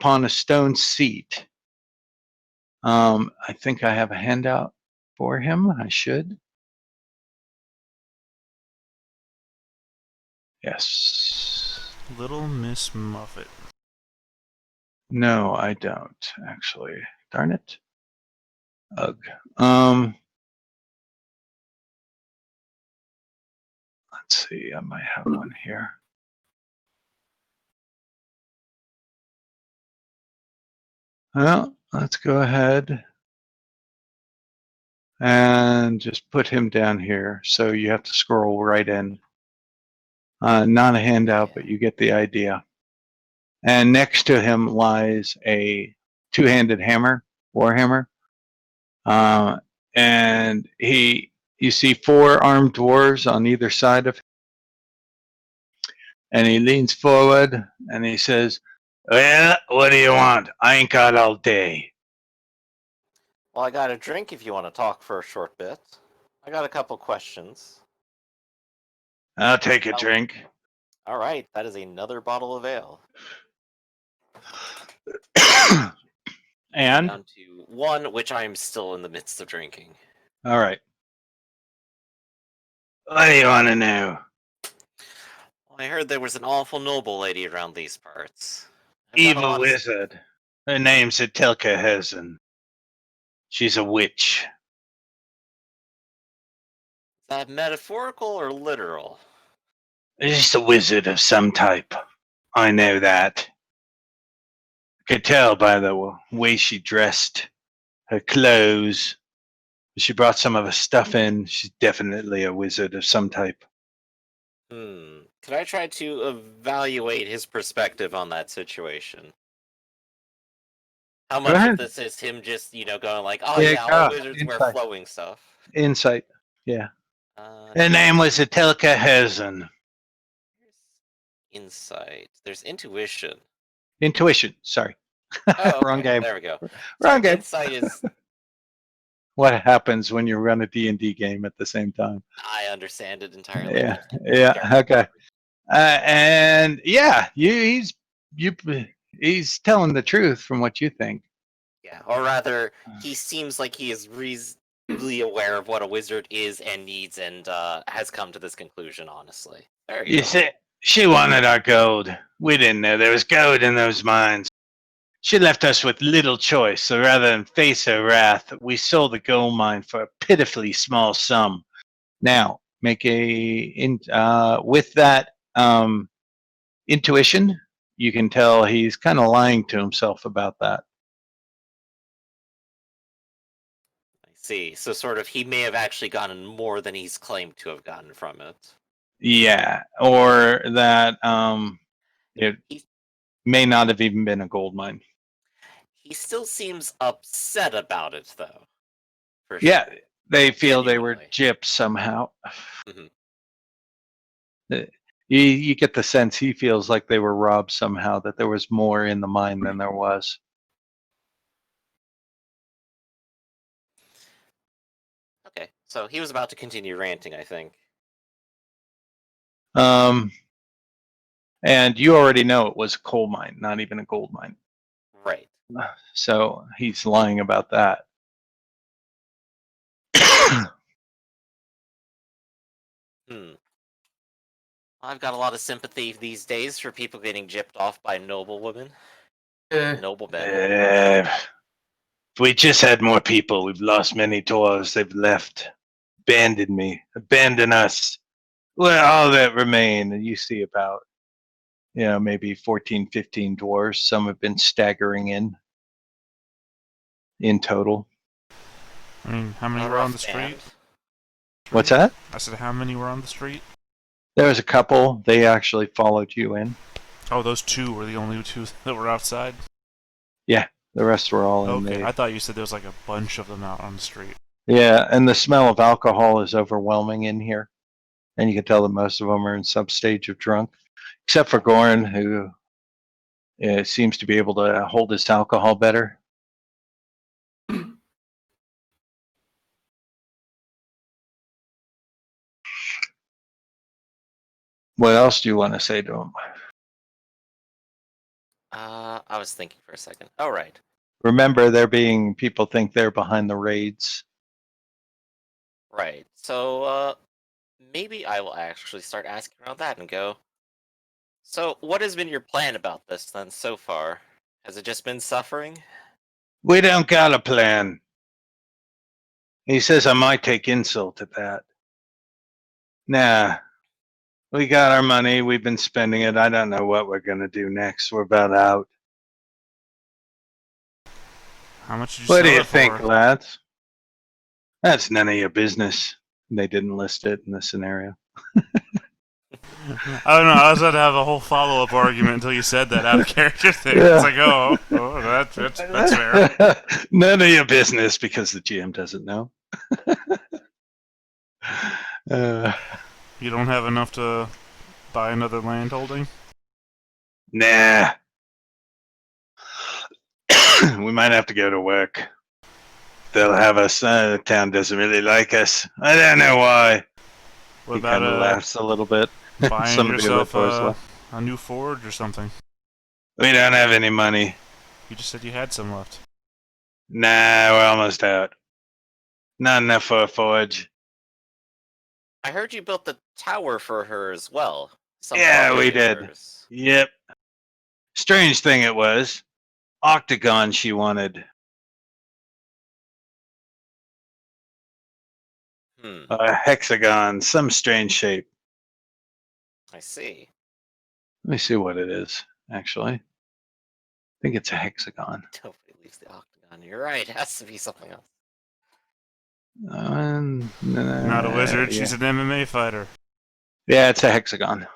upon a stone seat. I think I have a handout for him. I should. Yes. Little Miss Muffet. No, I don't, actually. Darn it. Ugh. Let's see, I might have one here. Well, let's go ahead and just put him down here. So you have to scroll right in. Not a handout, but you get the idea. And next to him lies a two-handed hammer, Warhammer. And you see 4 armed dwarves on either side of him. And he leans forward and he says, "Well, what do you want? I ain't got all day." Well, I got a drink if you want to talk for a short bit. I got a couple questions. I'll take a drink. All right, that is another bottle of ale. And? Down to 1, which I am still in the midst of drinking. All right. What do you want to know? Well, I heard there was an awful noble lady around these parts. Evil wizard. Her name's Atelka Hesen. She's a witch. Is that metaphorical or literal? She's a wizard of some type. I know that. I could tell by the way she dressed, her clothes. She brought some of her stuff in. She's definitely a wizard of some type. Could I try to evaluate his perspective on that situation? How much of this is him just, going like, oh yeah, all wizards wear flowing stuff? Insight, yeah. Her name was Atelka Hesen. Insight. There's intuition. Intuition, sorry. Oh, okay. Wrong game. There we go. Wrong game. Insight is... What happens when you run a D&D game at the same time? I understand it entirely. Yeah, okay. And yeah, he's telling the truth from what you think. Yeah, or rather, he seems like he is reasonably aware of what a wizard is and needs, and has come to this conclusion, honestly. There you go. See, she wanted our gold. We didn't know there was gold in those mines. She left us with little choice, so rather than face her wrath, we sold the gold mine for a pitifully small sum. Now, make with that intuition, you can tell he's kind of lying to himself about that. I see. So sort of he may have actually gotten more than he's claimed to have gotten from it. Yeah, or that it may not have even been a gold mine. He still seems upset about it, though. Yeah, sure. They feel they were gypped somehow. Mm-hmm. You get the sense he feels like they were robbed somehow, that there was more in the mine than there was. Okay, so he was about to continue ranting, I think. And you already know it was a coal mine, not even a gold mine. Right. So he's lying about that. I've got a lot of sympathy these days for people getting gypped off by noble women. Noble men. If we just had more people, we've lost many dwarves. They've left, abandoned us. Well, all that remain, and you see about, maybe 14, 15 dwarves. Some have been staggering in total. I mean, how many were on the street? What's that? I said, how many were on the street? There was a couple. They actually followed you in. Oh, those 2 were the only 2 that were outside? Yeah, the rest were all in there. I thought you said there was like a bunch of them out on the street. Yeah, and the smell of alcohol is overwhelming in here. And you can tell that most of them are in some stage of drunk. Except for Goran, who seems to be able to hold his alcohol better. What else do you want to say to him? I was thinking for a second. Oh, right. Remember, people think they're behind the raids. Right. So, maybe I will actually start asking around that and go. So, what has been your plan about this then so far? Has it just been suffering? We don't got a plan. He says I might take insult at that. Nah, we got our money. We've been spending it. I don't know what we're going to do next. We're about out. How much did you What sell do you it think, for? lads? That's none of your business. They didn't list it in the scenario. I don't know. I was about to have a whole follow-up argument until you said that out of character thing. Yeah. It's like, that's fair. None of your business because the GM doesn't know. You don't have enough to buy another land holding? Nah. We might have to go to work. They'll have us. The town doesn't really like us. I don't know why. What He kind of about laughs a little bit. buying Some of the other yourself boys laugh. a new forge or something? We don't have any money. You just said you had some left. Nah, we're almost out. Not enough for a forge. I heard you built the tower for her as well. Some Yeah, property we of did. hers. Yep. Strange thing it was. Octagon she wanted. A hexagon, some strange shape. I see. Let me see what it is, actually. I think it's a hexagon. Nobody leaves the octagon. You're right. It has to be something else. Not a wizard. Yeah. She's an MMA fighter. Yeah, it's a hexagon.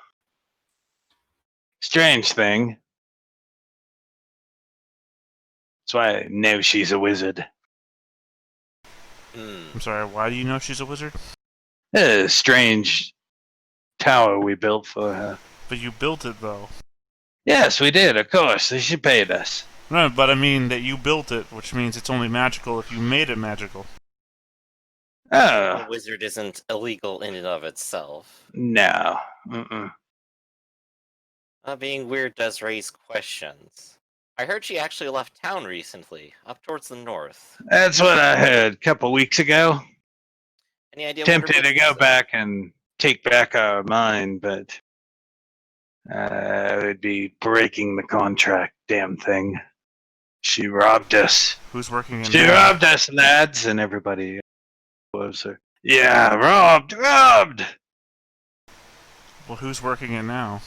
Strange thing. That's why I know she's a wizard. I'm sorry, why do you know she's a wizard? A strange tower we built for her. But you built it, though. Yes, we did, of course. She paid us. No, but I mean that you built it, which means it's only magical if you made it magical. A Oh, wizard isn't illegal in and of itself. no. Mm-mm. Being weird does raise questions. I heard she actually left town recently, up towards the north. That's what I heard a couple weeks ago. Any idea what her Tempted to business go is? back and take back our mine, but it would be breaking the contract, damn thing. She robbed us. Who's working in She now? robbed us, lads, and everybody loves her. Yeah, robbed! Well, who's working it now?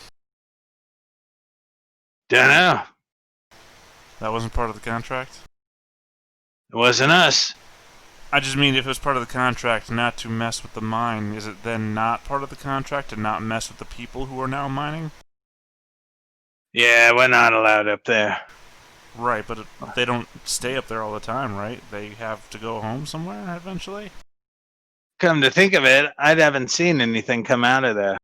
Dunno. That wasn't part of the contract? It wasn't us. I just mean if it was part of the contract not to mess with the mine, is it then not part of the contract to not mess with the people who are now mining? Yeah, we're not allowed up there. Right, but they don't stay up there all the time, right? They have to go home somewhere eventually? Come to think of it, I haven't seen anything come out of there.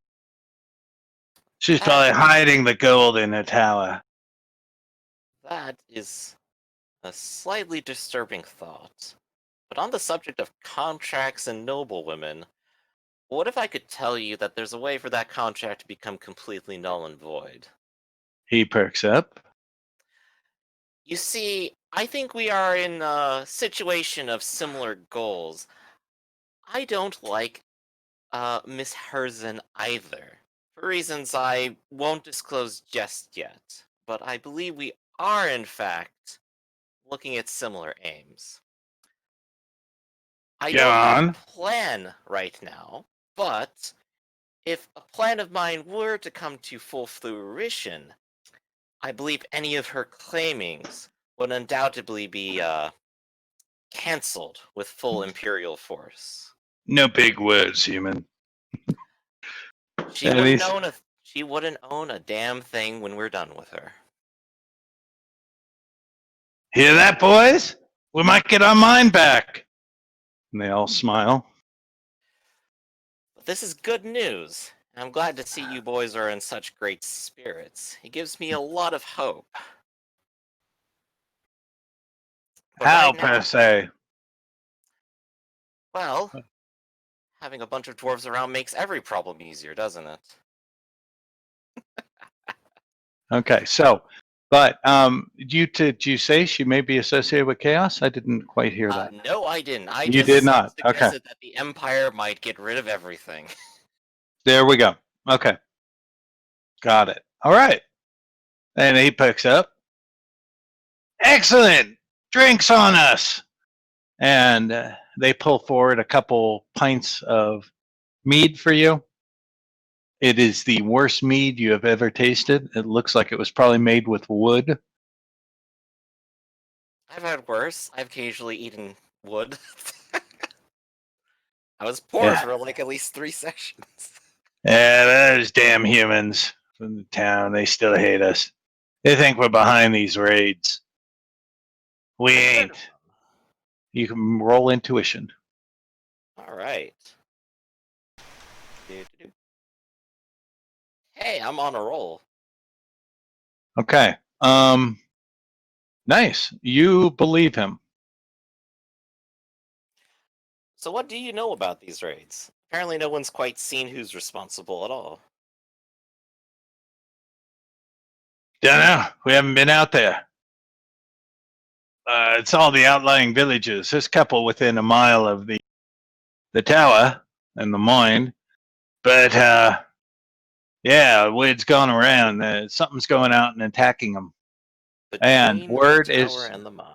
She's probably hiding the gold in her tower. That is a slightly disturbing thought. But on the subject of contracts and noblewomen, what if I could tell you that there's a way for that contract to become completely null and void? He perks up. You see, I think we are in a situation of similar goals. I don't like Miss Herzen either, for reasons I won't disclose just yet. But I believe we are, in fact, looking at similar aims. I Go don't have on. a plan right now, but if a plan of mine were to come to full fruition, I believe any of her claimings would undoubtedly be cancelled with full Imperial force. No big words, human. She At wouldn't least- own a damn thing when we're done with her. Hear that, boys? We might get our mine back. And they all smile. But this is good news. And I'm glad to see you boys are in such great spirits. It gives me a lot of hope. But How, right now, per se? well, having a bunch of dwarves around makes every problem easier, doesn't it? Okay, so But did you say she may be associated with chaos? I didn't quite hear that. No, I didn't. I You just did not. Okay. suggested that the Empire might get rid of everything. There we go. Okay. Got it. All right. And he picks up. Excellent. Drinks on us. And they pull forward a couple pints of mead for you. It is the worst mead you have ever tasted. It looks like it was probably made with wood. I've had worse. I've occasionally eaten wood. I was poor Yeah. for like at least 3 sessions. Yeah, those damn humans from the town. They still hate us. They think we're behind these raids. We ain't. You can roll intuition. All right. Hey, I'm on a roll. Okay. Nice. You believe him. So what do you know about these raids? Apparently no one's quite seen who's responsible at all. Don't know. We haven't been out there. It's all the outlying villages. There's a couple within a mile of the tower and the mine. But, yeah, word's gone around. Something's going out and attacking them. And Between word the tower is- and the mine.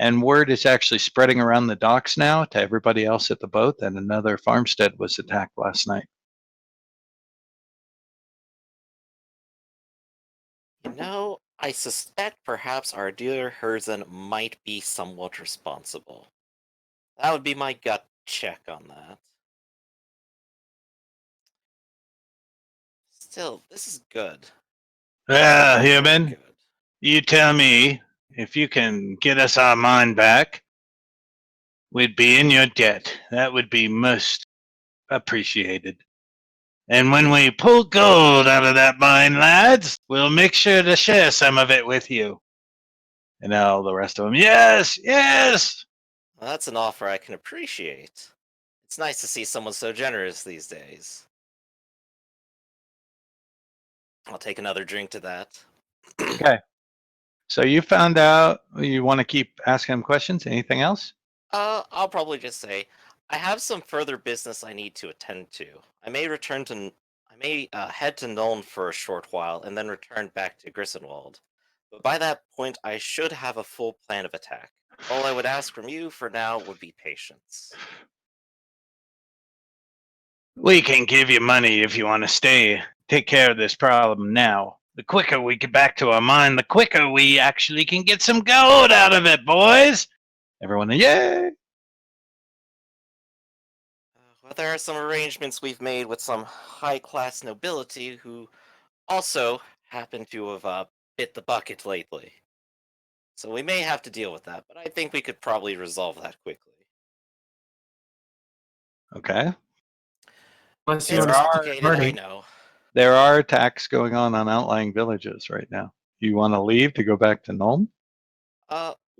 And word is actually spreading around the docks now to everybody else at the boat that another farmstead was attacked last night. You know, I suspect perhaps our dealer Herzen might be somewhat responsible. That would be my gut check on that. Still, this is good. Well, Very human, good. you tell me if you can get us our mine back, we'd be in your debt. That would be most appreciated. And when we pull gold out of that mine, lads, we'll make sure to share some of it with you. And all the rest of them, yes, yes. Well, that's an offer I can appreciate. It's nice to see someone so generous these days. I'll take another drink to that. Okay. So you found out you want to keep asking him questions. Anything else? I'll probably just say, I have some further business I need to attend to. I may head to Nuln for a short while and then return back to Grissenwald. But by that point, I should have a full plan of attack. All I would ask from you for now would be patience. We can give you money if you want to stay. Take care of this problem now. The quicker we get back to our mine, the quicker we actually can get some gold out of it, boys. Everyone, yay! Well, there are some arrangements we've made with some high-class nobility who also happen to have bit the bucket lately. So we may have to deal with that, but I think we could probably resolve that quickly. Okay. Unless you It's want to complicated, I know. There are attacks going on outlying villages right now. You want to leave to go back to Nuln?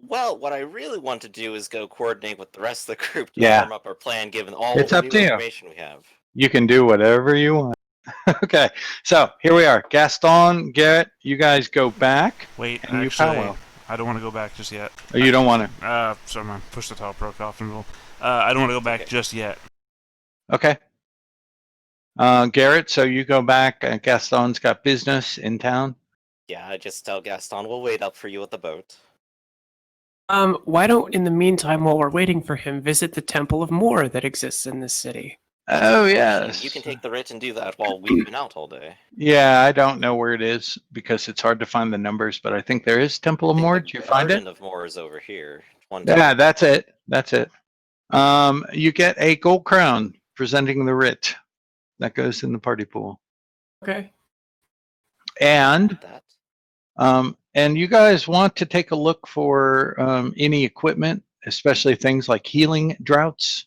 Well, what I really want to do is go coordinate with the rest of the group to Yeah. form up our plan, given all It's the up new to you. information we have. You can do whatever you want. Okay. So here we are. Gaston, Garrett, you guys go back. Wait, And you actually, powwow. I don't want to go back just yet. Or you don't want Sorry, man. Push the top broke off and roll. I don't want to go back Okay. just yet. to. Okay. Garrett, so you go back. Gaston's got business in town. Yeah, I just tell Gaston we'll wait up for you at the boat. Why don't, in the meantime, while we're waiting for him, visit the Temple of Moor that exists in this city? Oh, yes. You can take the writ and do that while we've been out all day. Yeah, I don't know where it is because it's hard to find the numbers, but I think there is Temple of I think Moor. the Did you find Garden it? of Moor is over here. Yeah, that's it. That's it. You get a gold crown presenting the writ. That goes in the party pool. Okay. And That. and you guys want to take a look for any equipment, especially things like healing droughts.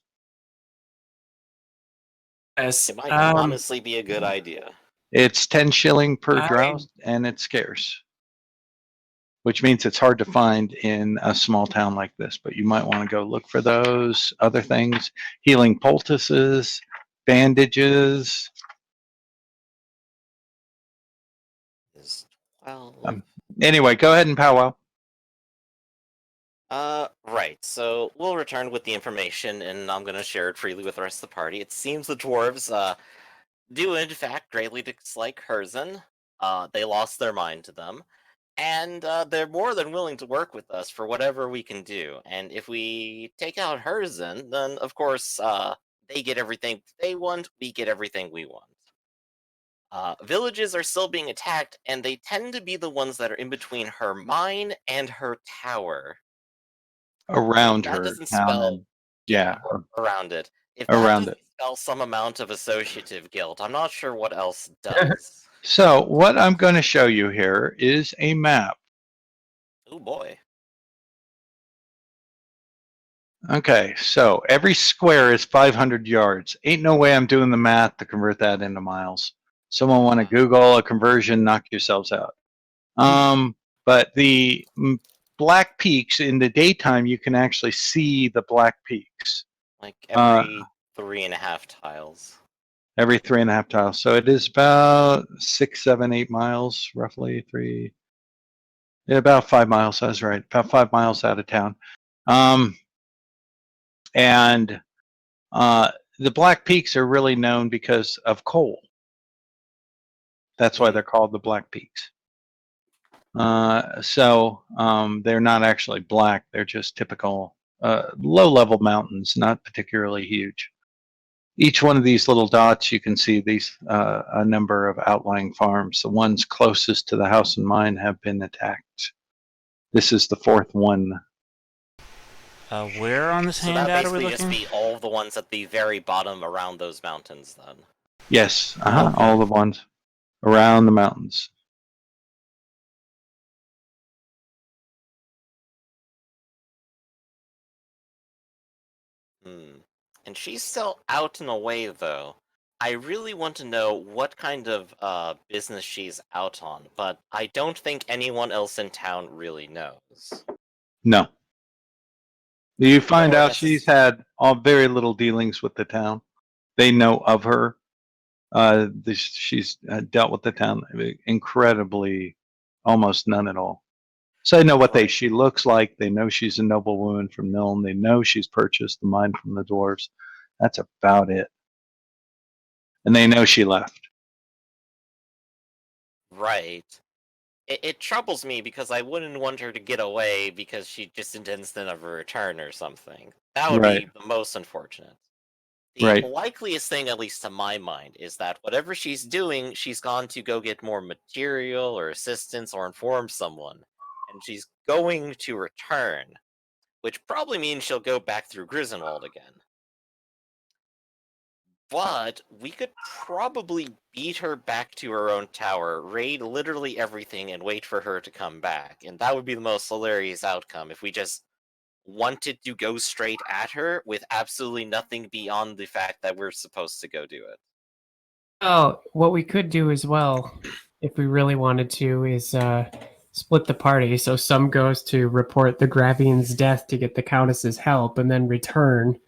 Yes. It might honestly be a good idea. It's 10 shilling per I- drought, and it's scarce, which means it's hard to find in a small town like this. But you might want to go look for those other things: healing poultices, bandages. Is 12. Anyway, go ahead and powwow. Right. So we'll return with the information, and I'm gonna share it freely with the rest of the party. It seems the dwarves, do in fact greatly dislike Herzen. They lost their mind to them, and they're more than willing to work with us for whatever we can do. And if we take out Herzen, then of course, they get everything they want, we get everything we want. Villages are still being attacked, and they tend to be the ones that are in between her mine and her tower. Around That her doesn't town spell, and yeah, around it. If that around doesn't it. spell some amount of associative guilt, I'm not sure what else does. So what I'm going to show you here is a map. Oh boy. Okay, so every square is 500 yards. Ain't no way I'm doing the math to convert that into miles. Someone want to Google a conversion, knock yourselves out. But the black peaks in the daytime, you can actually see the black peaks. Like every 3.5 tiles. Every 3.5 tiles. So it is about 6, 7, 8 miles, roughly yeah, about 5 miles. I was right. About 5 miles out of town. And the Black Peaks are really known because of coal. That's why they're called the Black Peaks. So they're not actually black. They're just typical low-level mountains, not particularly huge. Each one of these little dots, you can see these a number of outlying farms. The ones closest to the house and mine have been attacked. This is the fourth one. Where on this So that handout are we basically just looking? be all the ones at the very bottom around those mountains then. Yes, Okay. all the ones around the mountains. And she's still out and away though. I really want to know what kind of business she's out on, but I don't think anyone else in town really knows. No. You find Nor out she's had very little dealings with the town. They know of her. She's dealt with the town incredibly, almost none at all. So they know what she looks like. They know she's a noble woman from Niln. They know she's purchased the mine from the dwarves. That's about it. And they know she left. Right. It troubles me because I wouldn't want her to get away because she just intends to never return or something. That would Right. be the most unfortunate. The Right. likeliest thing, at least to my mind, is that whatever she's doing, she's gone to go get more material or assistance or inform someone. And she's going to return, which probably means she'll go back through Grisdenwald again. But we could probably beat her back to her own tower, raid literally everything, and wait for her to come back. And that would be the most hilarious outcome if we just wanted to go straight at her with absolutely nothing beyond the fact that we're supposed to go do it. Oh, what we could do as well, if we really wanted to, is split the party. So some goes to report the Gravian's death to get the Countess's help, and then return,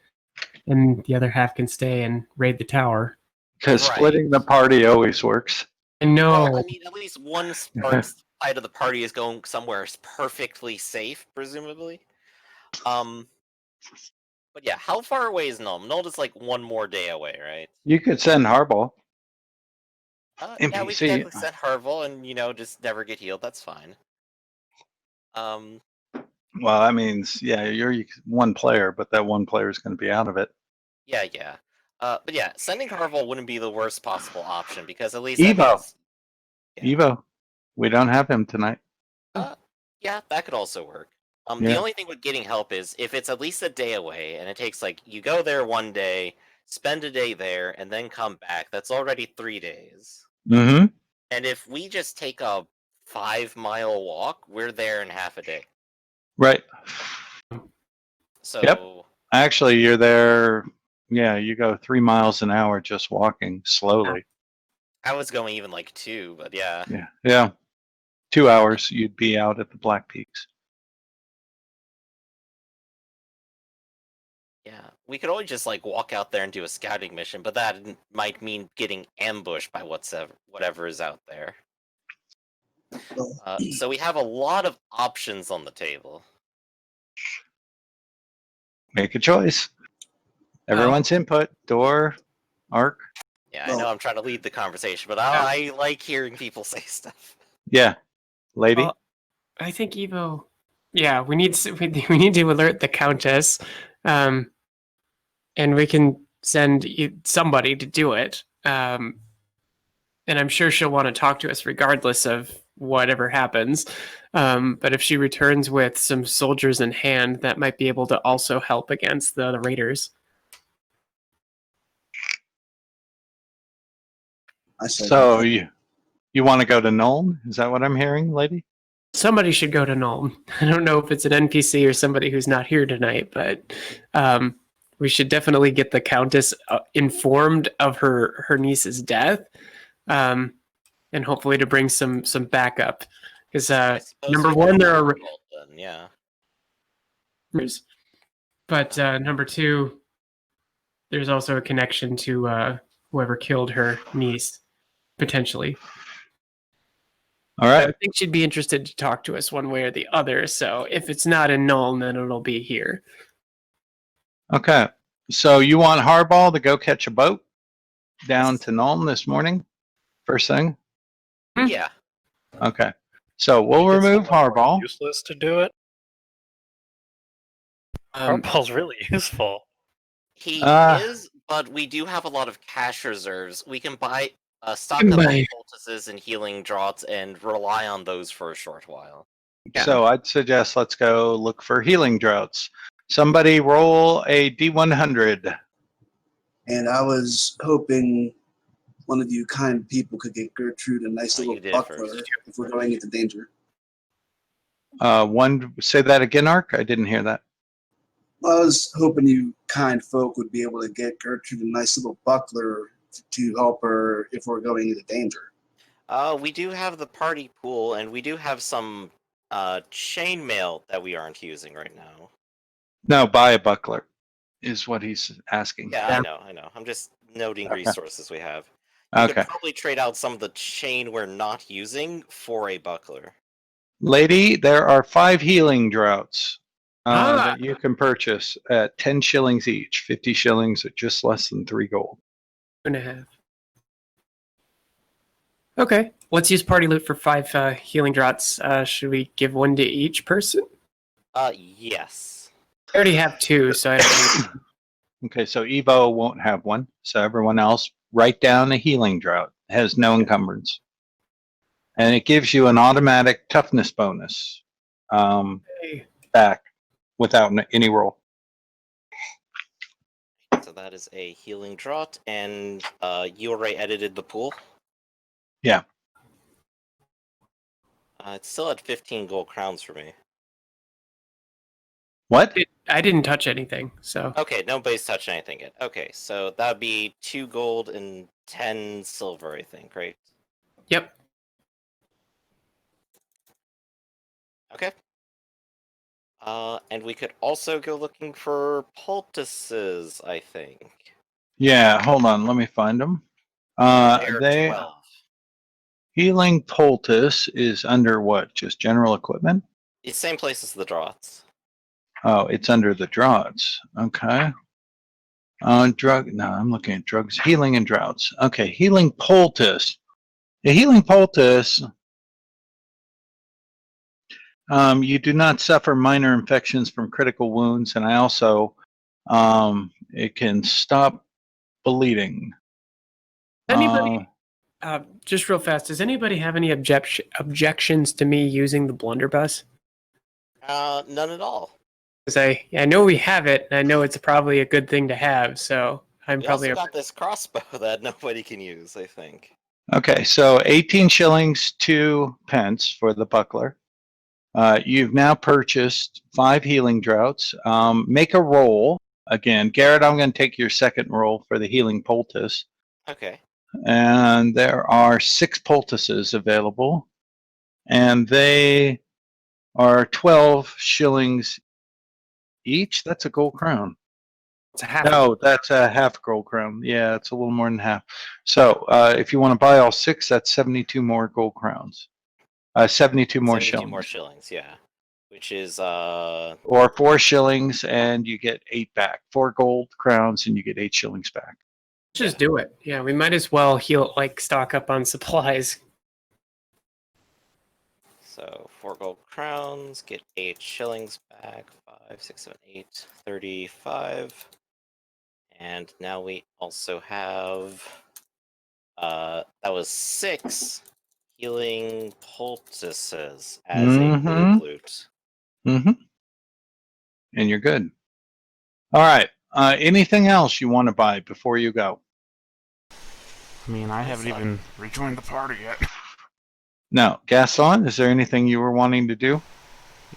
and the other half can stay and raid the tower. Because Right. splitting the party always works. And no, Well, I mean, at least one side of the party is going somewhere perfectly safe, presumably. But yeah, how far away is Nuln? Nuln is like one more day away, right? You could send Harbaugh. Yeah, we could NPC. definitely send Harval and, just never get healed. That's fine. Well, that means, yeah, you're one player, but that one player is going to be out of it. Yeah. But yeah, sending Harval wouldn't be the worst possible option because at least that Evo. means... Yeah. Evo. We don't have him tonight. Yeah, that could also work. Yeah. The only thing with getting help is if it's at least a day away and it takes you go there one day, spend a day there, and then come back, that's already 3 days. Mm-hmm. And if we just take a 5-mile walk, we're there in half a day. Right. So Yep. Actually, you're there. Yeah, you go 3 miles an hour just walking slowly. I was going even 2, but yeah. Yeah. 2 hours, you'd be out at the Black Peaks. Yeah, we could always just walk out there and do a scouting mission, but that might mean getting ambushed by whatever is out there. So we have a lot of options on the table. Make a choice. Everyone's input. Door, Arc. Yeah, I know I'm trying to lead the conversation, but I like hearing people say stuff. Yeah. Lady. Well, I think Evo. Yeah, we need to alert the Countess, and we can send somebody to do it. And I'm sure she'll want to talk to us regardless of whatever happens. But if she returns with some soldiers in hand, that might be able to also help against the raiders. So you want to go to Nuln? Is that what I'm hearing, lady? Somebody should go to Nuln. I don't know if it's an NPC or somebody who's not here tonight, but we should definitely get the Countess informed of her niece's death, and hopefully to bring some backup. Because number one, there are yeah, but number two, there's also a connection to whoever killed her niece, potentially. All right. I think she'd be interested to talk to us one way or the other. So if it's not in Nuln, then it'll be here. Okay. So you want Harball to go catch a boat down to Nuln this morning? First thing? yeah. Okay. So we'll remove Harball. Useless to do it. Harball's really useful. He is, but we do have a lot of cash reserves. We can buy stock up on poultices and healing draughts and rely on those for a short while. Yeah. So I'd suggest let's go look for healing draughts. Somebody roll a D100. And I was hoping one of you kind people could get Gertrude a nice little buckler if we're going into danger. Say that again, Ark? I didn't hear that. Well, I was hoping you kind folk would be able to get Gertrude a nice little buckler to help her if we're going into danger. We do have the party pool, and we do have some chainmail that we aren't using right now. No, buy a buckler is what he's asking. Yeah, I know. I'm just noting resources we have. You could probably trade out some of the chain we're not using for a buckler. Lady, there are 5 healing draughts that you can purchase at 10 shillings each. 50 shillings at just less than 3 gold. 2.5. Okay, let's use party loot for 5 healing draughts. Should we give one to each person? Yes. I already have 2, so I don't need... Okay, so Evo won't have one. So everyone else, write down a healing drought. It has no encumbrance. And it gives you an automatic toughness bonus back without any roll. So that is a healing draught, and you already edited the pool? Yeah. It's still at 15 gold crowns for me. What? I didn't touch anything, so... Okay, nobody's touched anything yet. Okay, so that would be 2 gold and 10 silver, I think, right? Yep. Okay. And we could also go looking for poultices, I think. Yeah, hold on. Let me find them. They 12. Healing poultice is under what? Just general equipment? It's same place as the draughts. Oh, it's under the draughts. Okay. Drug. No, I'm looking at drugs. Healing and droughts. Okay, healing poultice. The healing poultice. You do not suffer minor infections from critical wounds, and I also, it can stop bleeding. Anybody, just real fast, does anybody have any objections to me using the blunderbuss? None at all. Because I know we have it, and I know it's probably a good thing to have, so I'm We probably... also got this crossbow that nobody can use, I think. Okay, so 18 shillings, 2 pence for the buckler. You've now purchased 5 healing draughts. Make a roll. Again, Garrett, I'm going to take your second roll for the healing poultice. Okay. And there are 6 poultices available. And they are 12 shillings each. That's a gold crown. It's a half. No, that's a half gold crown. Yeah, it's a little more than half. So if you want to buy all 6, that's 72 more gold crowns. 72 more 72 shillings. more shillings, yeah. Which is Or 4 shillings and you get 8 back. 4 gold crowns and you get 8 shillings back. Just do it. Yeah, we might as well stock up on supplies. so 4 gold crowns, get 8 shillings back, 5, 6, 7, 8, 35. And now we also have that was 6 healing poultices as a group loot. Mm-hmm. And you're good. All right. Anything else you want to buy before you go? I mean, I haven't even rejoined the party yet. No. Gaston, is there anything you were wanting to do?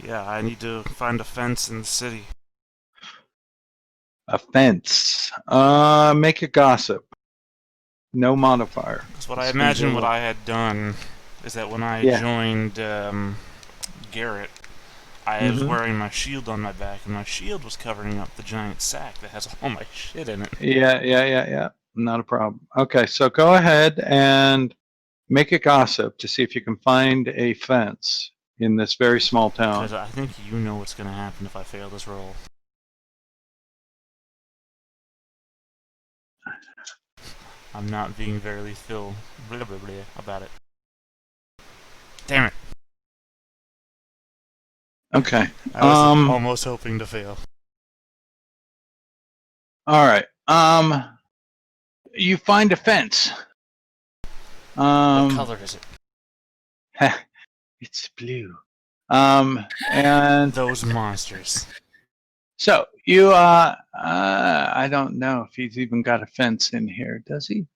Yeah, I need to find a fence in the city. A fence. Make a gossip. No modifier. Because what I imagine what I had done is that when I joined Garrett, I was wearing my shield on my back, and my shield was covering up the giant sack that has all my shit in it. Yeah. Not a problem. Okay, so go ahead and make a gossip to see if you can find a fence in this very small town. Because I think you know what's going to happen if I fail this roll. I'm not being very Phil about it. Damn it. Okay. I was almost hoping to fail. All right. You find a fence. What color is it? It's blue. And those monsters. So you I don't know if he's even got a fence in here, does he?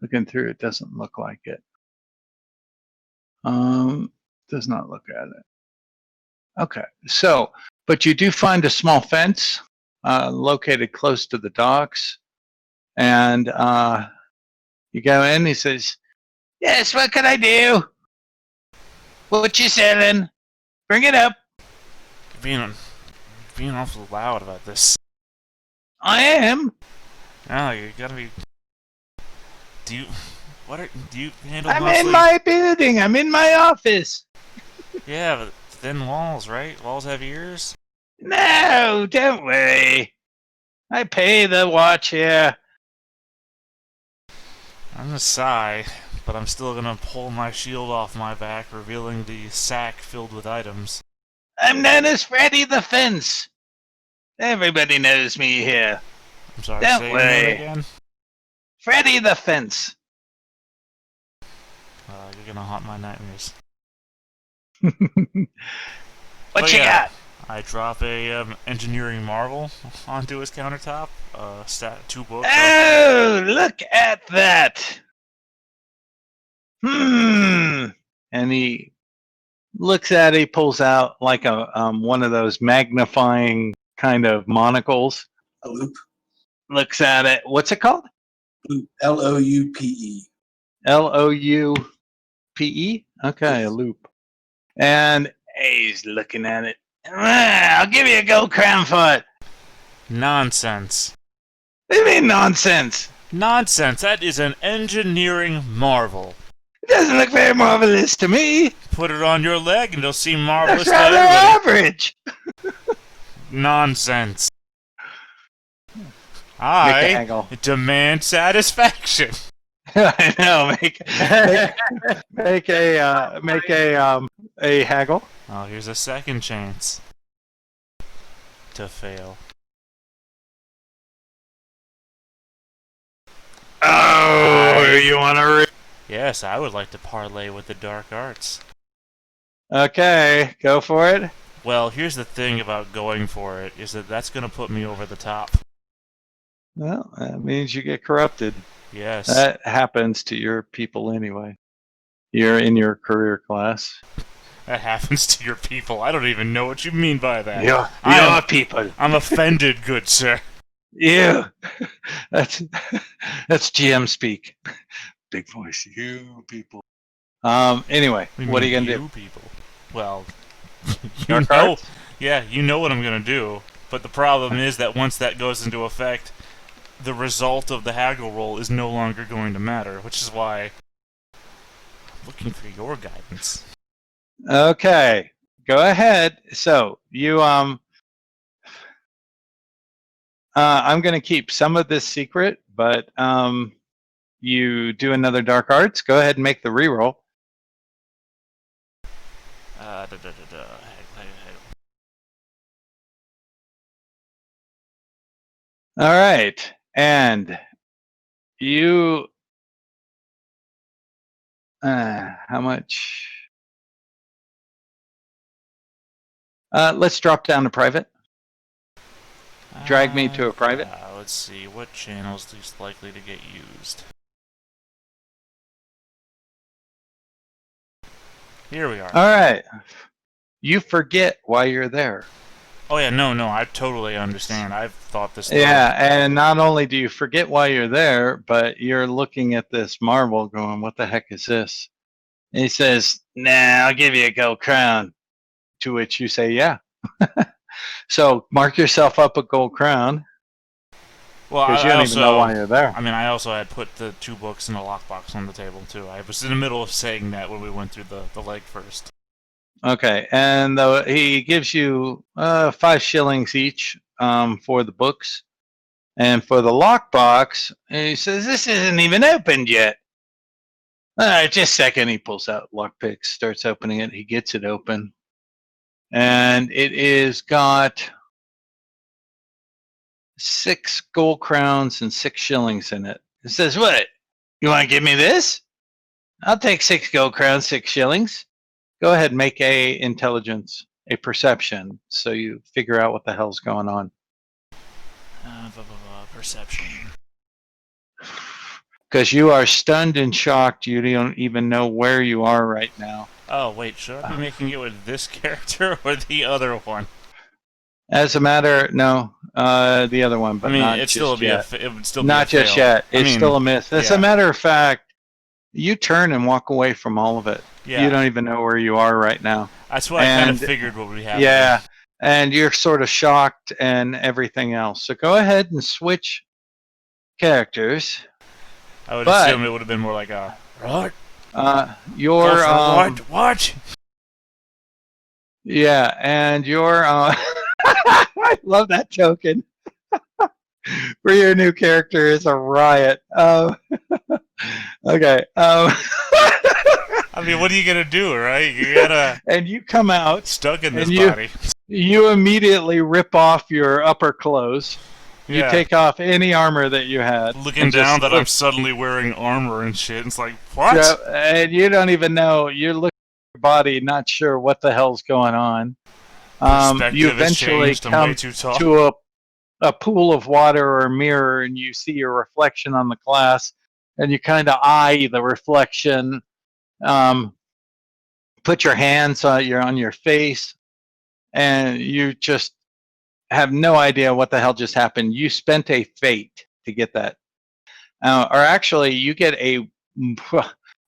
Looking through it doesn't look like it. Does not look at it. Okay, so but you do find a small fence located close to the docks, and you go in. He says, "Yes, what can I do? What you selling? Bring it up." Being awful loud about this. I am. Oh, you gotta be. Do you handle? I'm mostly... in my building. I'm in my office. Yeah, but thin walls, right? Walls have ears. No, don't worry. I pay the watch here. I'm gonna sigh, but I'm still gonna pull my shield off my back, revealing the sack filled with items. I'm known as Freddy the Fence. Everybody knows me here. I'm sorry, Don't say worry. your name again? Freddy the Fence. You're gonna haunt my nightmares. What you got? I drop a engineering marvel onto his countertop. 2 books. Oh, look at that. And he looks at it, he pulls out like a one of those magnifying kind of monocles. A loop. Looks at it. What's it called? L-O-U-P-E. L-O-U-P-E? Okay, a loop. And he's looking at it. I'll give you a gold crown for it. Nonsense. What do you mean nonsense? Nonsense. That is an engineering marvel. It doesn't look very marvelous to me. Put it on your leg and it'll seem marvelous That's to rather everybody. average. Nonsense. I demand satisfaction. I know. Make a haggle. Oh, here's a second chance to fail. Oh, you want to? Yes, I would like to parlay with the dark arts. Okay, go for it. Well, here's the thing about going for it, is that that's going to put me over the top. Well, that means you get corrupted. Yes. That happens to your people anyway. You're in your career class. That happens to your people. I don't even know what you mean by that. Your people. I'm offended, good sir. You. That's GM speak. Big voice. You people. Anyway, what are you gonna do? People. Well, you know. Yeah, you know what I'm gonna do. But the problem is that once that goes into effect, the result of the haggle roll is no longer going to matter, which is why I'm looking for your guidance. Okay, go ahead. So you I'm going to keep some of this secret, but you do another dark arts. Go ahead and make the reroll. All right, and you how much? Let's drop down to private. Drag me to a private. Let's see, what channel is least likely to get used? Here we are. All right. You forget why you're there. Oh yeah, no, I totally understand. I've thought this. Yeah, and not only do you forget why you're there, but you're looking at this marble going, what the heck is this? And he says, nah, I'll give you a gold crown. To which you say, yeah. So mark yourself up a gold crown. Well, because you don't even know why you're there. I mean, I also had put the 2 books in a lockbox on the table, too. I was in the middle of saying that when we went through the leg first. Okay, and he gives you 5 shillings each for the books. And for the lockbox, he says, this isn't even opened yet. Just a second, he pulls out lockpicks, starts opening it. He gets it open. And it is got 6 gold crowns and 6 shillings in it. It says, what? You want to give me this? I'll take 6 gold crowns, 6 shillings. Go ahead and make a intelligence, a perception, so you figure out what the hell's going on. Perception. Because you are stunned and shocked. You don't even know where you are right now. Oh, wait, should I be making it with this character or the other one? As a matter, no, the other one, but I mean, not it just still yet. it would still be Not a just fail. yet. It's still a miss. As a matter of fact, you turn and walk away from all of it. Yeah. You don't even know where you are right now. That's what I kind of figured what would happen. Yeah, and you're sort of shocked and everything else. So go ahead and switch characters. I would assume it would have been more like a what? Your what? Yeah, and your I love that token. For your new character is a riot. Okay. I mean, what are you gonna do, right? You gotta. And you come out stuck in this body. You immediately rip off your upper clothes. You take off any armor that you had. Looking down that I'm suddenly wearing armor and shit. It's like, what? Yeah, and you don't even know. You're looking at your body, not sure what the hell's going on. You eventually come to a pool of water or a mirror, and you see your reflection on the glass, and you kind of eye the reflection. Put your hands on your face, and you just have no idea what the hell just happened. You spent a fate to get that. Or actually, you get a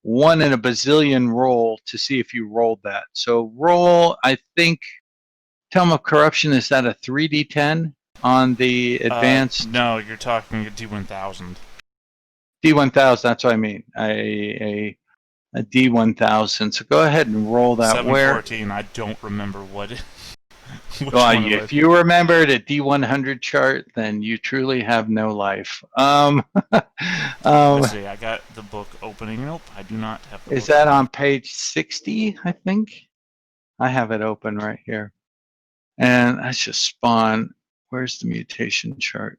1 in a bazillion roll to see if you rolled that. So roll, I think, Tome of Corruption, is that a 3d10 on the advanced? No, you're talking a D1000. D1000, that's what I mean. A D1000. So go ahead and roll that. 714, I don't remember what it well, if you remembered a D100 chart, then you truly have no life. Let's see, I got the book opening. Nope, I do not have the book. Is that on page 60, I think? I have it open right here. And let's just spawn. Where's the mutation chart?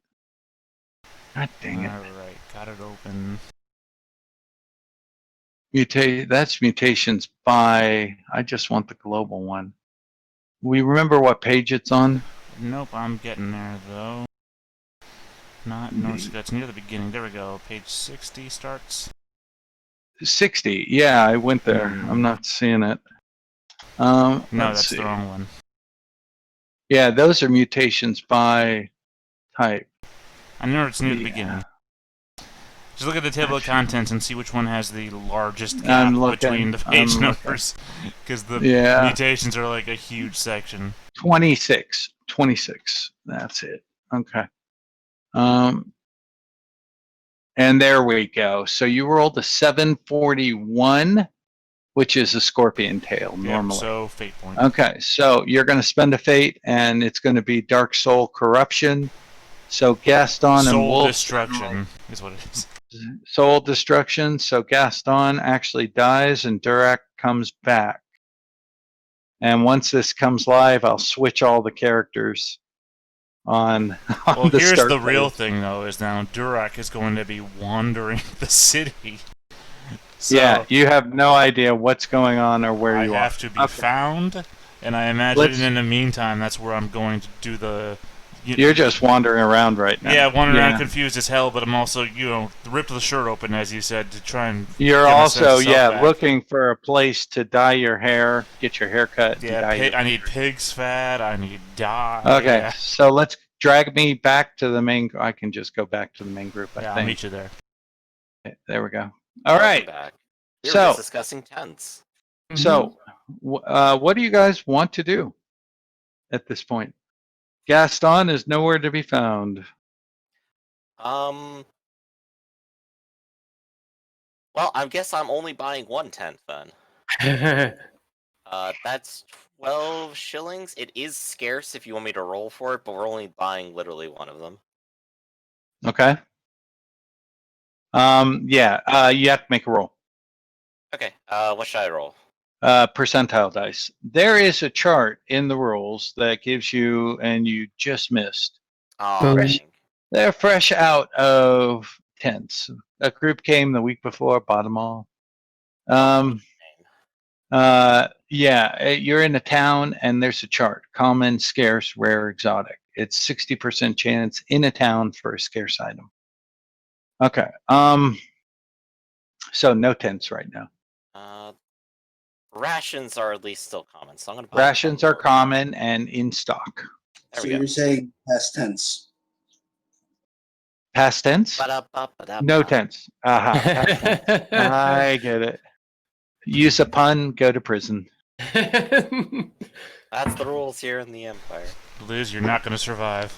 God dang it. Alright, got it open. That's mutations by, I just want the global one. We remember what page it's on? Nope, I'm getting there though. Not Norse, that's near the beginning. There we go. Page 60 starts. 60, yeah, I went there. I'm not seeing it. No, that's the wrong one. Yeah, those are mutations by type. I know it's near the beginning. Just look at the table of contents and see which one has the largest gap between the page numbers. Because the mutations are like a huge section. 26. That's it. Okay. And there we go. So you rolled a 741 which is a scorpion tail normally. Yep, so fate point. Okay, so you're going to spend a fate, and it's going to be Dark Soul Corruption. So Gaston and Soul Wolf. destruction is what it is. Soul Destruction. So Gaston actually dies, and Durak comes back. And once this comes live, I'll switch all the characters on Well, the here's start the real page. thing, though, is now Durak is going to be wandering the city. So Yeah, you have no idea what's going on or where I you have are. to be found, and I imagine in the meantime that's where I'm going to do the... You're just wandering around right now. Yeah, wandering around confused as hell, but I'm also, rip the shirt open, as you said, to try and... You're get my sense also, of self back. looking for a place to dye your hair, get your hair cut. Yeah, I need pig's fat, I need dye. Okay, Yeah. so let's drag me back to the main... I can just go back to the main group, I Yeah, think. I'll meet you there. Okay, there we go. All right. Back. We were So, just discussing tents. so what do you guys want to do at this point? Gaston is nowhere to be found. Well, I guess I'm only buying one tent then. That's 12 shillings. It is scarce if you want me to roll for it, but we're only buying literally one of them. Okay. Yeah, you have to make a roll. Okay, what should I roll? Percentile dice. There is a chart in the rules that gives you, and you just missed. Oh, dang. They're fresh out of tents. A group came the week before, bought them all. Yeah, you're in a town, and there's a chart: common, scarce, rare, exotic. It's 60% chance in a town for a scarce item. Okay. So no tents right now. Rations are at least still common, so I'm gonna buy Rations 10 are more. common and in stock. There So we go. you're saying past tense. Past tense? Ba-da-ba-ba-da-ba. No tense. Aha. Past tense. I get it. Use a pun, go to prison. That's the rules here in the Empire. Liz, you're not going to survive.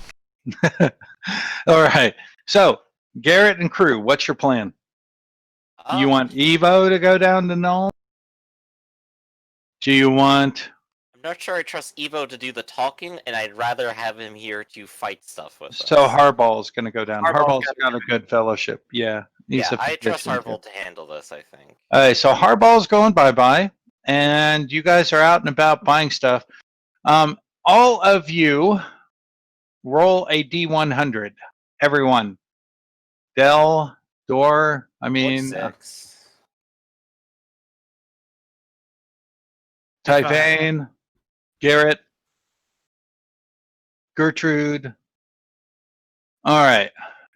All right. So, Garrett and crew, what's your plan? You want Evo to go down to Null? Do you want... I'm not sure I trust Evo to do the talking, and I'd rather have him here to fight stuff with us. So Harball's going to go down. Harball's Harball's got a good fellowship. Yeah. Yeah, I trust Harball to handle this, I think. All right, so Harball's going bye-bye, and you guys are out and about buying stuff. All of you roll a D100. Everyone. Del, Dor, Typhane, Garrett, Gertrude. All right,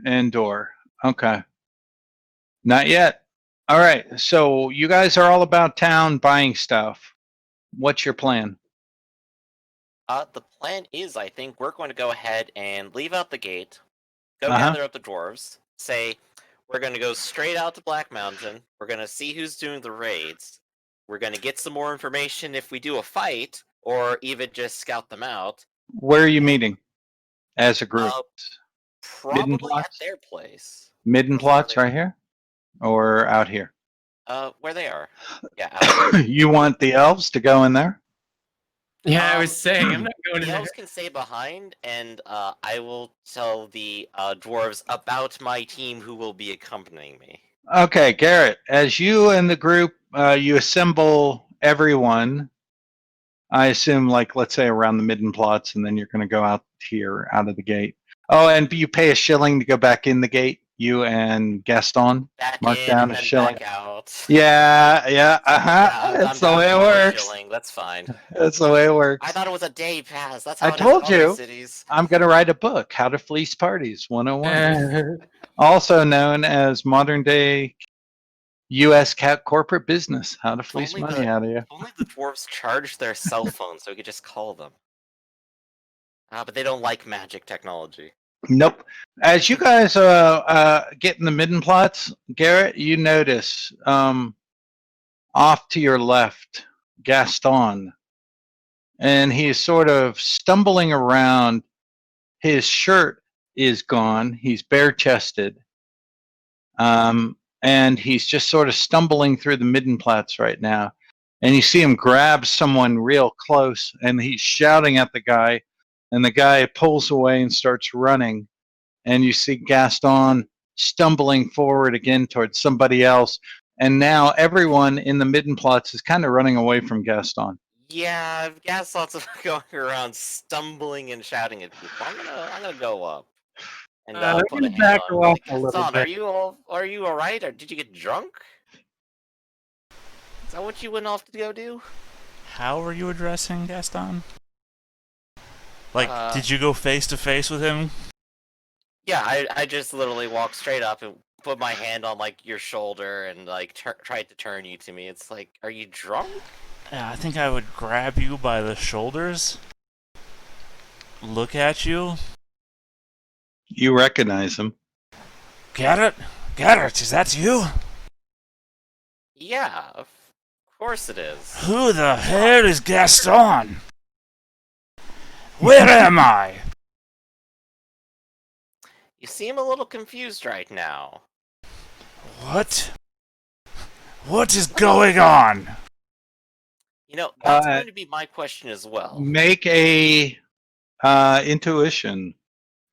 and Dor. Okay. Not yet. All right, so you guys are all about town buying stuff. What's your plan? The plan is, I think, we're going to go ahead and leave out the gate, go gather up the dwarves, say, we're going to go straight out to Black Mountain, we're going to see who's doing the raids, we're going to get some more information if we do a fight, or even just scout them out. Where are you meeting as a group? Probably at their place. Midden plots right here? Or out here? Where they are. Yeah, out there. You want the elves to go in there? Yeah, I was saying, I'm not going in The there. elves can stay behind, and I will tell the dwarves about my team who will be accompanying me. Okay, Garrett, as you and the group, you assemble everyone, I assume, like, let's say around the Midden plots, and then you're going to go out here, out of the gate. Oh, and you pay a shilling to go back in the gate, you and Gaston. Back in, and shilling. Back out. Yeah, that's the way it works. Shilling. That's fine. That's the way it works. I thought it was a day pass. That's how I it is told in other you. cities. I'm going to write a book, How to Fleece Parties 101. Also known as modern day U.S. corporate business, how to fleece money out of you. Only the dwarves charge their cell phones so we could just call them. But they don't like magic technology. Nope. As you guys get in the Midden plots, Garrett, you notice off to your left, Gaston. And he is sort of stumbling around. His shirt is gone. He's bare-chested. And he's just sort of stumbling through the Midden plots right now. and you see him grab someone real close, and he's shouting at the guy, and the guy pulls away and starts running, and you see Gaston stumbling forward again towards somebody else, and now everyone in the midden plots is kind of running away from Gaston. Yeah, I've got lots of going around stumbling and shouting at people. I'm gonna go up and I'm put a gonna hand back on him. off Like, a little Gaston, bit. are you all right? Or did you get drunk? Is that what you went off to go do? How are you addressing Gaston? Like, Uh, did you go face to face with him? Yeah, I just literally walked straight up and put my hand on like your shoulder and like tried to turn you to me. It's like, are you drunk? Yeah, I think I would grab you by the shoulders, look at you. You recognize him. Garrett? Garrett, is that you? Yeah, of course it is. Who the hell is Gaston? Where am I? You seem a little confused right now. What? What is going on? You know, that's going to be my question as well. Make a intuition,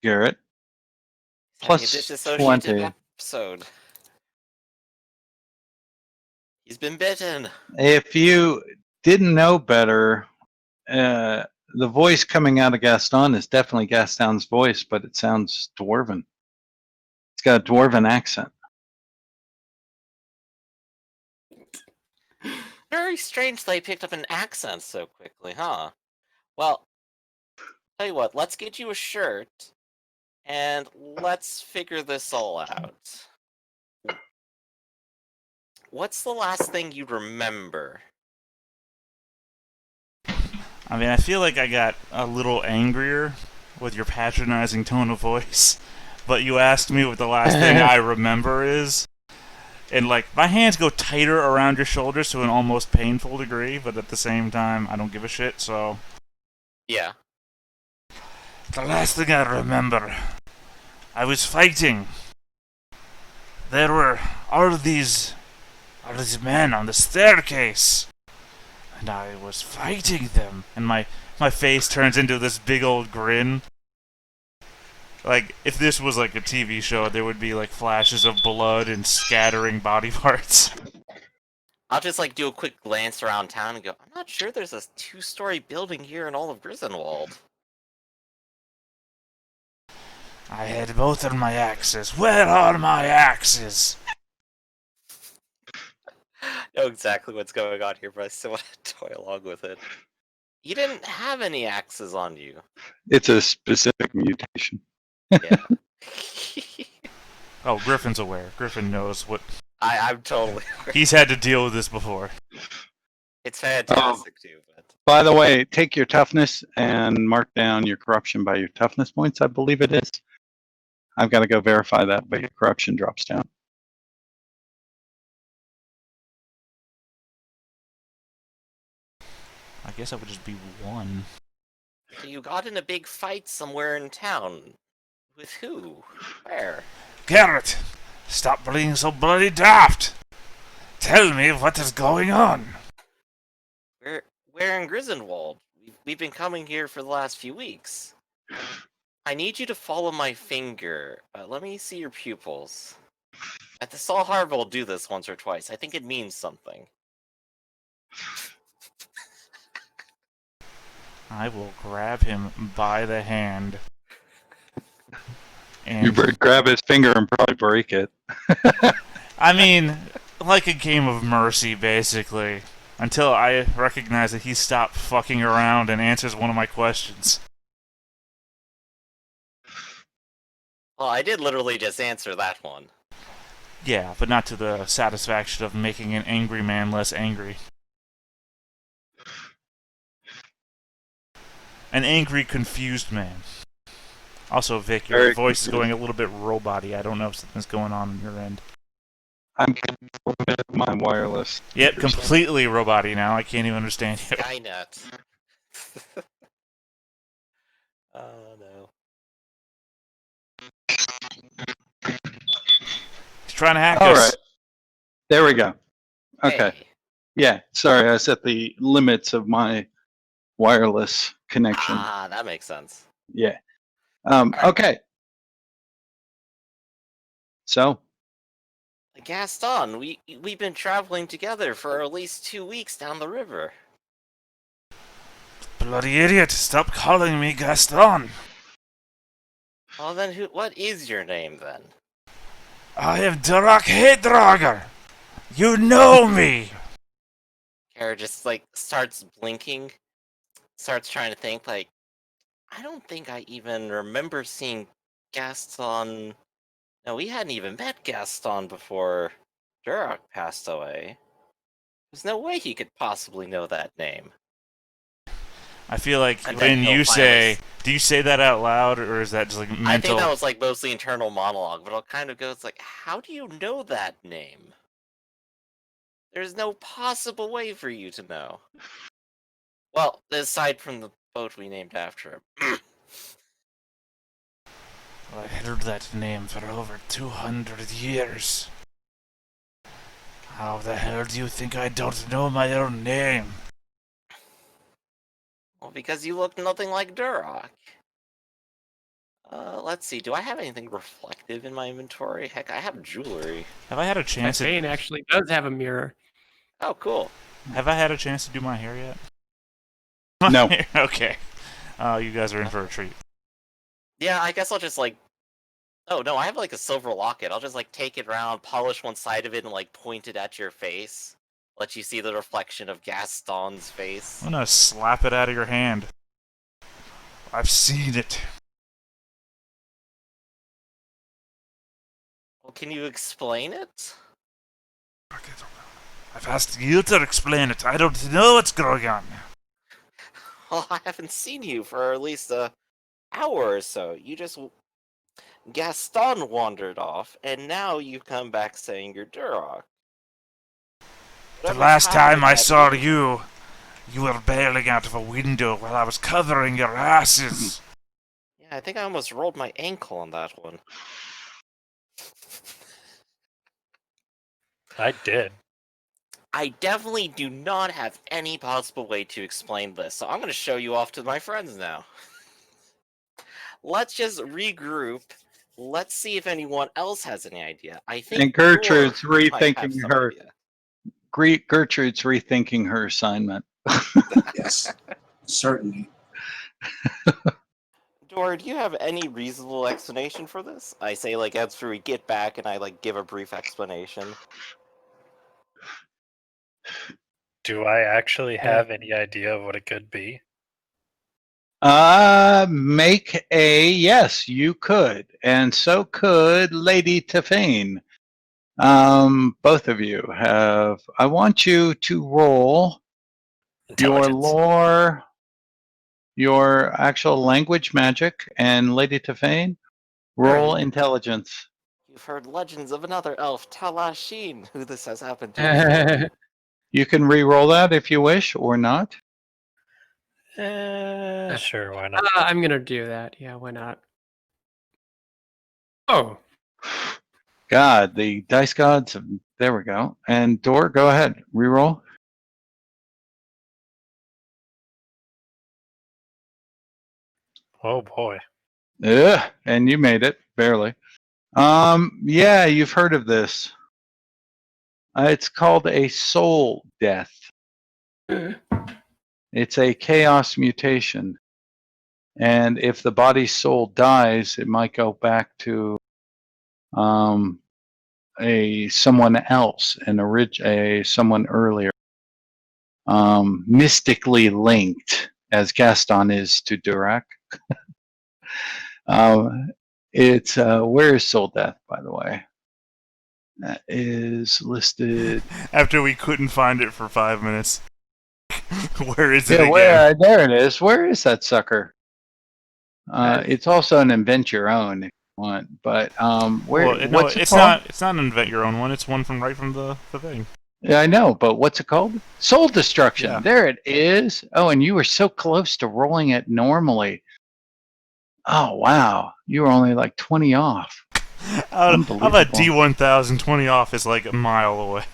Garrett. Plus Disassociative 20. episode. He's been bitten. If you didn't know better, the voice coming out of Gaston is definitely Gaston's voice, but it sounds dwarven. It's got a dwarven accent. Very strange they picked up an accent so quickly, huh? Well, tell you what, let's get you a shirt, and let's figure this all out. What's the last thing you remember? I mean, I feel like I got a little angrier with your patronizing tone of voice, but you asked me what the last thing I remember is, and like, my hands go tighter around your shoulders to an almost painful degree, but at the same time, I don't give a shit, so... Yeah. The last thing I remember, I was fighting. There were all these men on the staircase, and I was fighting them, and my face turns into this big old grin. Like, if this was like a TV show, there would be like flashes of blood and scattering body parts. I'll just like do a quick glance around town and go, I'm not sure there's a 2-story building here in all of Grisdenwald. I had both of my axes. Where are my axes? I know exactly what's going on here, but I still want to toy along with it. You didn't have any axes on you. It's a specific mutation. Yeah. Oh, Griffin's aware. Griffin knows what... I'm totally aware. He's had to deal with this before. It's fantastic too, but... By the way, take your toughness and mark down your corruption by your toughness points, I believe it is. I've got to go verify that, but your corruption drops down. I guess that would just be 1. So you got in a big fight somewhere in town. With who? Where? Garrett, stop being so bloody daft. Tell me what is going on. We're in Grisdenwald. We've been coming here for the last few weeks. I need you to follow my finger. Let me see your pupils. At the Saul Harbor, we'll do this once or twice. I think it means something. I will grab him by the hand. You And grab his finger and probably break it. I mean, like a game of mercy, basically. Until I recognize that he stopped fucking around and answers one of my questions. Well, I did literally just answer that one. Yeah, but not to the satisfaction of making an angry man less angry. An angry, confused man. Also, Vic, your Very voice is confused. going a little bit robot-y. I don't know if something's going on your end. I'm getting a little bit of my wireless. Yep, completely robot-y now. I can't even understand you. Skynet. Oh no. He's trying to hack All us. right. There we go. Okay. Hey, Yeah, sorry, I was at the limits of my wireless connection. Ah, that makes sense. Yeah. Okay. So, Gaston, we've been traveling together for at least 2 weeks down the river. Bloody idiot! Stop calling me Gaston! Well then, what is your name then? I am Durak Hadrager! You know me! Kara just like starts blinking, starts trying to think like, I don't think I even remember seeing Gaston. No, we hadn't even met Gaston before Duroc passed away. There's no way he could possibly know that name. I feel like And then when he'll you say, finally- do you say that out loud, or is that just like mental? I think that was like mostly internal monologue, but I'll kind of go, it's like, how do you know that name? There's no possible way for you to know. Well, aside from the boat we named after him. Well, I heard that name for over 200 years. How the hell do you think I don't know my own name? Well, because you look nothing like Duroc. Let's see, do I have anything reflective in my inventory? Heck, I have jewelry. Have I had a chance Jane actually does have a mirror. Oh, cool. Have I had a chance to do my hair yet? No. Okay. You guys are in for a treat. Yeah, I guess I'll just like... Oh, no, I have like a silver locket. I'll just like take it around, polish one side of it, and like point it at your face. Let you see the reflection of Gaston's face. I'm gonna slap it out of your hand. I've seen it. Well, can you explain it? I've asked you to explain it. I don't know what's going on. Well, I haven't seen you for at least an hour or so. You just... Gaston wandered off, and now you come back saying you're Duroc. The last time I saw you, you were bailing out of a window while I was covering your asses. Yeah, I think I almost rolled my ankle on that one. I did. I definitely do not have any possible way to explain this, so I'm going to show you off to my friends now. Let's just regroup. Let's see if anyone else has any idea. I think and Gertrude's Thor might have rethinking some her. idea. Gertrude's rethinking her assignment. Yes, certainly. Dora, do you have any reasonable explanation for this? I say, like, after we get back and I, like, give a brief explanation. Do I actually have any idea of what it could be? Make a yes, you could, and so could Lady Tefane. Both of you have. I want you to roll your Intelligence. lore, your actual language magic, and Lady Tefane, roll Alright. intelligence. You've heard legends of another elf, Talashin, who this has happened to. You can re-roll that if you wish, or not. Sure, why not? I'm gonna do that. Yeah, why not? Oh, God, the dice gods. There we go. And Dor, go ahead, re-roll. Oh boy. Ugh, and you made it barely. Yeah, you've heard of this. It's called a soul death. It's a chaos mutation, and if the body's soul dies, it might go back to a someone else, someone earlier, mystically linked, as Gaston is to Durac. It's where is soul death, by the way? That is listed. After we couldn't find it for 5 minutes. Where is it Yeah, again? there it is. Where is that sucker? It's also an invent your own if you want, but where? Well, no, what's it it's called? not. It's not an invent your own one. It's one from right from the thing. Yeah, I know, but what's it called? Soul destruction. Yeah. There it is. Oh, and you were so close to rolling it normally. Oh wow, you were only like 20 off. How about D1000 20 off is like a mile away.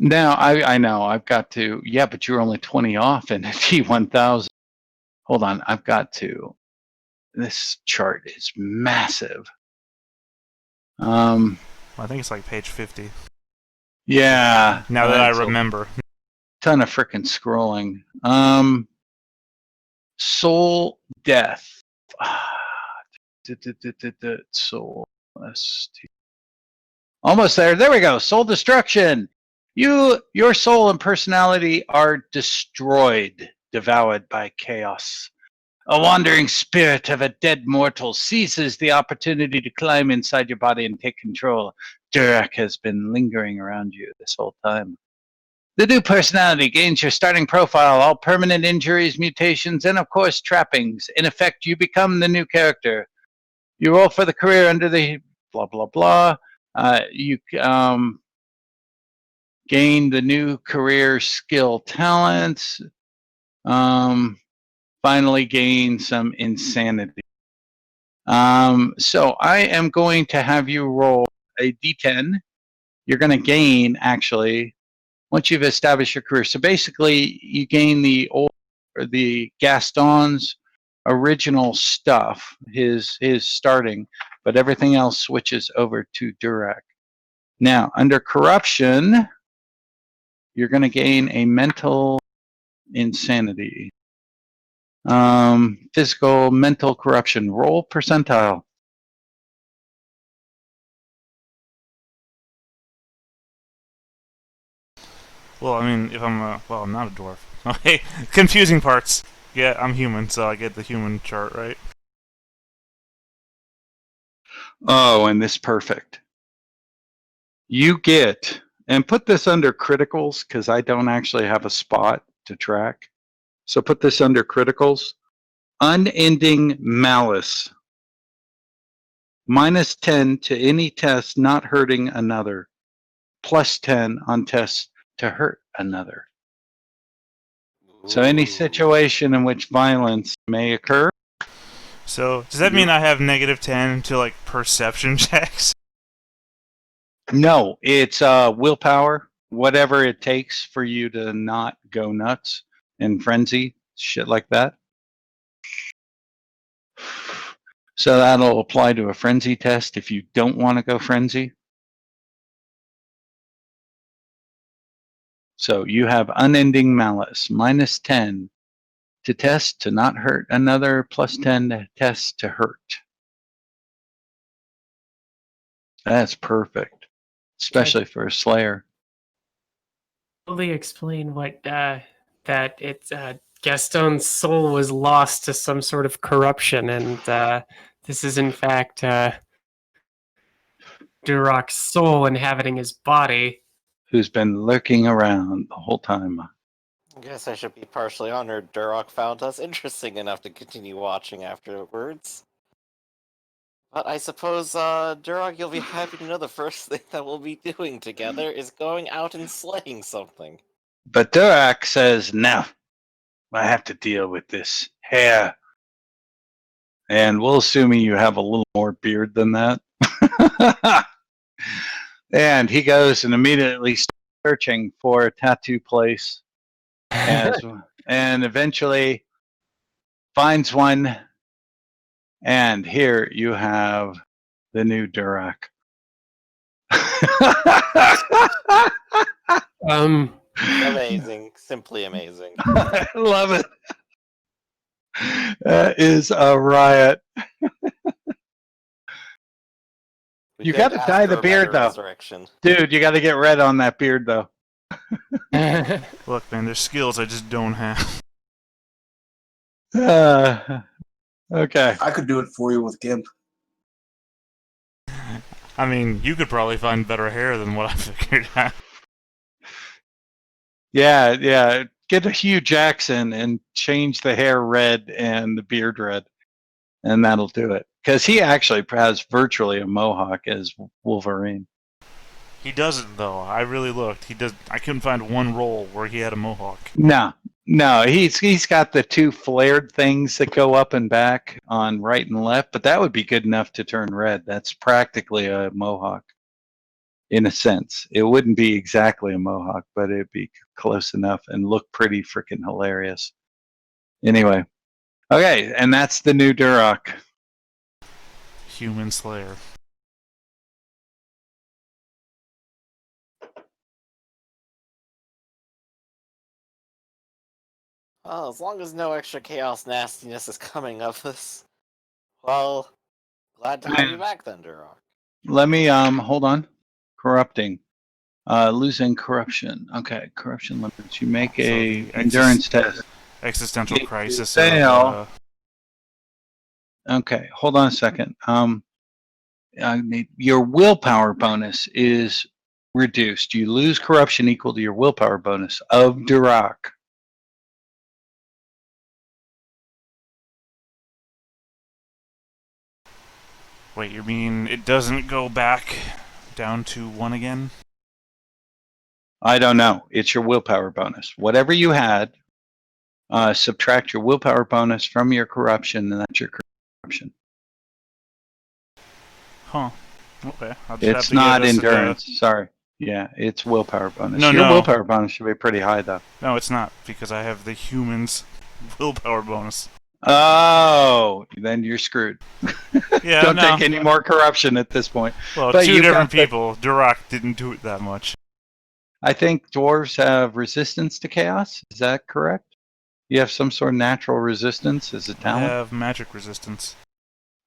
Now, I know I've got to, yeah, but you're only 20 off in a T1000. Hold on, I've got to, this chart is massive. I think it's like page 50. Yeah. Now that I remember. Ton of frickin' scrolling. Soul Death. Soul. Almost there. There we go. Soul Destruction. Your soul and personality are destroyed, devoured by chaos. A wandering spirit of a dead mortal seizes the opportunity to climb inside your body and take control. Durak has been lingering around you this whole time. The new personality gains your starting profile, all permanent injuries, mutations, and of course trappings. In effect, you become the new character. You roll for the career under the blah, blah, blah. You gain the new career skill talents. Finally gain some insanity. So I am going to have you roll a d10. You're going to gain, actually, once you've established your career. So basically, you gain the Gaston's original stuff, his starting, but everything else switches over to Durak. Now, under corruption, you're going to gain a mental insanity. Physical, mental corruption. Roll percentile. Well, I mean, if I'm well, I'm not a dwarf. Okay, confusing parts. Yeah, I'm human, so I get the human chart, right? Oh, and this perfect. You get, and put this under criticals, because I don't actually have a spot to track. So put this under criticals. Unending malice. -10 to any test not hurting another. +10 on tests to hurt another. So any situation in which violence may occur. So does that mean I have -10 to like perception checks? No, it's willpower, whatever it takes for you to not go nuts and frenzy, shit like that. So that'll apply to a frenzy test if you don't want to go frenzy. So you have unending malice, -10 to test to not hurt another, +10 to test to hurt. That's perfect, especially for a slayer. Fully explain what that it's Gaston's soul was lost to some sort of corruption, and this is in fact Durak's soul inhabiting his body. Who's been lurking around the whole time. I guess I should be partially honored Durak found us interesting enough to continue watching afterwards. But I suppose, Durak, you'll be happy to know the first thing that we'll be doing together is going out and slaying something. But Durak says, no, I have to deal with this hair. And we'll assume you have a little more beard than that. And he goes and immediately starts searching for a tattoo place. And eventually finds one. And here you have the new Durak. Amazing. Simply amazing. I love it. That is a riot. You got to dye the beard, though. Dude, you got to get red on that beard, though. Look, man, there's skills I just don't have. Okay. I could do it for you with GIMP. I mean, you could probably find better hair than what I figured out. Yeah. Get a Hugh Jackson and change the hair red and the beard red, and that'll do it. Because he actually has virtually a mohawk as Wolverine. He doesn't, though. I really looked. He does. I couldn't find one role where he had a mohawk. No, he's got the two flared things that go up and back on right and left, but that would be good enough to turn red. That's practically a mohawk. in a sense. It wouldn't be exactly a mohawk, but it'd be close enough and look pretty freaking hilarious. Anyway, okay, and that's the new Duroc. Human Slayer. Well, as long as no extra chaos nastiness is coming of this, well, glad to have you back then, Duroc. Let me hold on. Corrupting. Losing corruption. Okay, corruption limits. You make So a the endurance test. Existential If you crisis fail- of Okay, hold on a second. Your willpower bonus is reduced. You lose corruption equal to your willpower bonus of Duroc. Wait, you mean it doesn't go back down to 1 again? I don't know. It's your willpower bonus. Whatever you had, subtract your willpower bonus from your corruption, and that's your corruption. Huh. Okay. I'll just have It's to not give this endurance. Sorry. Yeah, it's willpower bonus. No, Your no. willpower bonus should be pretty high, though. No, it's not, because I have the human's willpower bonus. Oh, then you're screwed. Yeah, Don't no. take any more corruption at this point. Well, But two you different got the- people. Duroc didn't do it that much. I think dwarves have resistance to chaos. Is that correct? You have some sort of natural resistance as a I talent? have magic resistance.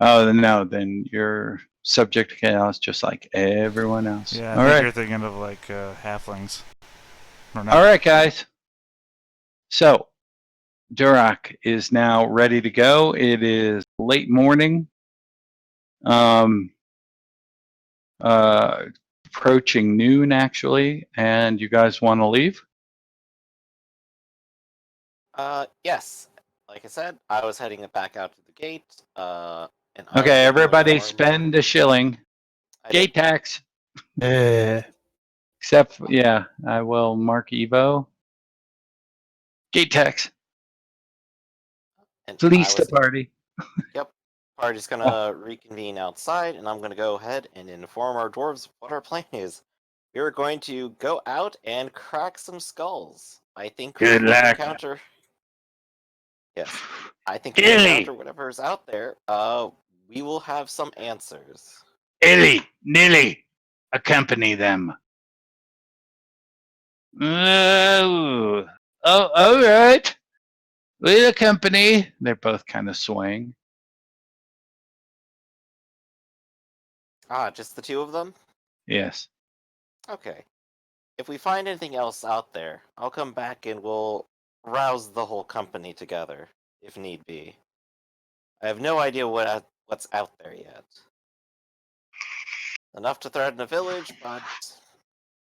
Oh, no, then you're subject to chaos just like everyone else. Yeah, I All think right. you're thinking of, like, halflings. Or not. All right, guys. So, Duroc is now ready to go. It is late morning. Approaching noon, actually, and you guys want to leave? Yes. Like I said, I was heading back out to the gate. And I was Okay, gonna everybody inform- spend a shilling. I did- Gate tax. Except, yeah, I will mark Evo. Gate tax. and Fleece I the was- party. Party's gonna reconvene outside, and I'm gonna go ahead and inform our dwarves what our plan is. We're going to go out and crack some skulls. I think we Good will luck. encounter. Yes, I think we Illy. encounter whatever's out there. We will have some answers. Illy, Nilly, accompany them. Oh, all right. We'll accompany. They're both kind of swaying. Just the two of them? Yes. Okay. If we find anything else out there, I'll come back and we'll rouse the whole company together, if need be. I have no idea what's out there yet. Enough to threaten a village, but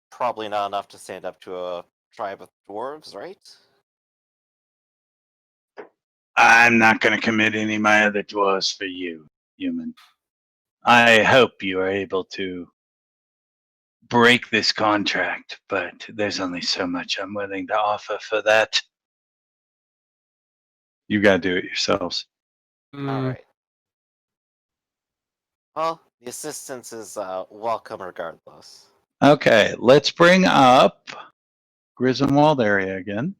probably not enough to stand up to a tribe of dwarves, right? I'm not going to commit any of my other dwarves for you, human. I hope you are able to break this contract, but there's only so much I'm willing to offer for that. You got to do it yourselves. Alright. Well, the assistance is welcome regardless. Okay, let's bring up Griswold area again.